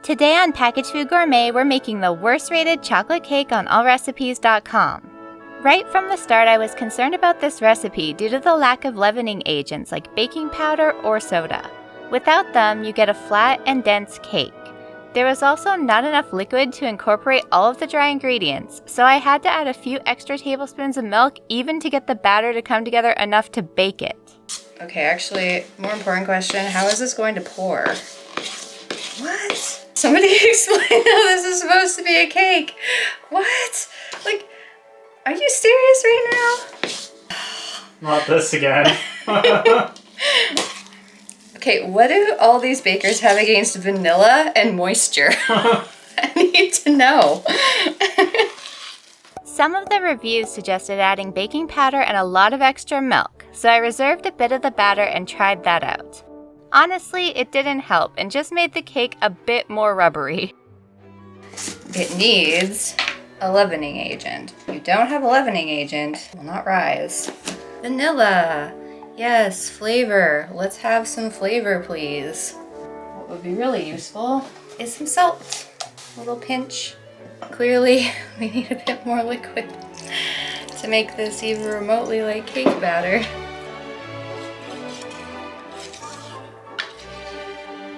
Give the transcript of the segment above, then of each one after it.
Today on Packaged Food Gourmet, we're making the worst-rated chocolate cake on AllRecipes.com. Right from the start, I was concerned about this recipe due to the lack of leavening agents like baking powder or soda. Without them, you get a flat and dense cake. There was also not enough liquid to incorporate all of the dry ingredients, so I had to add a few extra tablespoons of milk even to get the batter to come together enough to bake it. Okay, actually, more important question, how is this going to pour? What? Somebody explain how this is supposed to be a cake. What? Like, are you serious right now? Not this again. Okay, what do all these bakers have against vanilla and moisture? I need to know. Some of the reviews suggested adding baking powder and a lot of extra milk, so I reserved a bit of the batter and tried that out. Honestly, it didn't help and just made the cake a bit more rubbery. It needs a leavening agent. If you don't have a leavening agent, it will not rise. Vanilla. Yes, flavor. Let's have some flavor, please. What would be really useful is some salt. A little pinch. Clearly, we need a bit more liquid to make this even remotely like cake batter.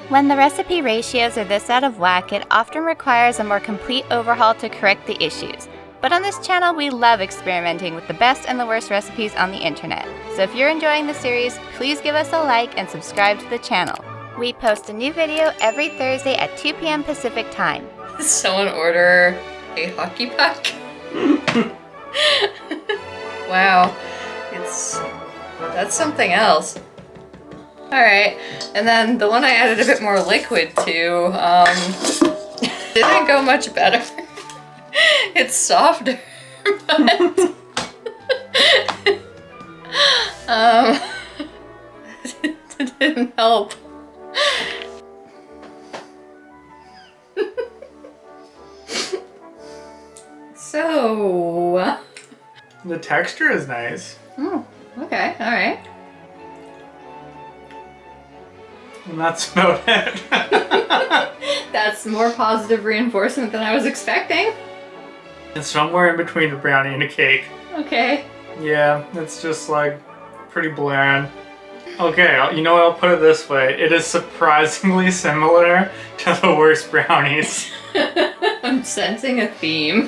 When the recipe ratios are this out of whack, it often requires a more complete overhaul to correct the issues. But on this channel, we love experimenting with the best and the worst recipes on the internet. So if you're enjoying the series, please give us a like and subscribe to the channel. We post a new video every Thursday at 2 p.m. Pacific time. Did someone order a hockey puck? Wow, that's something else. All right, and then the one I added a bit more liquid to, didn't go much better. It's softer, but it didn't help. So, The texture is nice. oh, okay, all right. And that's about it. That's more positive reinforcement than I was expecting. It's somewhere in between a brownie and a cake. Okay. Yeah, it's just like pretty bland. Okay, you know what, I'll put it this way. It is surprisingly similar to the worst brownies. I'm sensing a theme.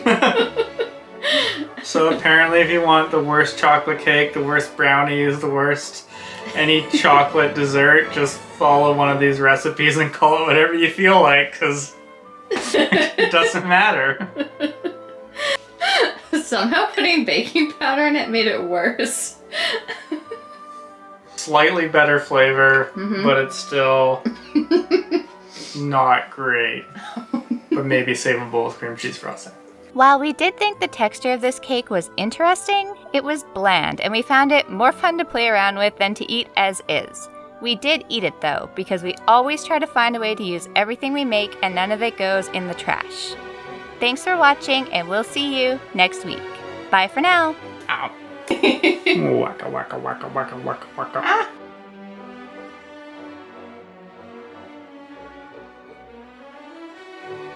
So apparently if you want the worst chocolate cake, the worst brownies, the worst any chocolate dessert, just follow one of these recipes and call it whatever you feel like, because it doesn't matter. Somehow putting baking powder in it made it worse. Slightly better flavor, but it's still not great. But maybe savable with cream cheese frosting. While we did think the texture of this cake was interesting, it was bland, and we found it more fun to play around with than to eat as is. We did eat it though, because we always try to find a way to use everything we make and none of it goes in the trash. Thanks for watching, and we'll see you next week. Bye for now. Ow. Waka waka waka waka waka waka.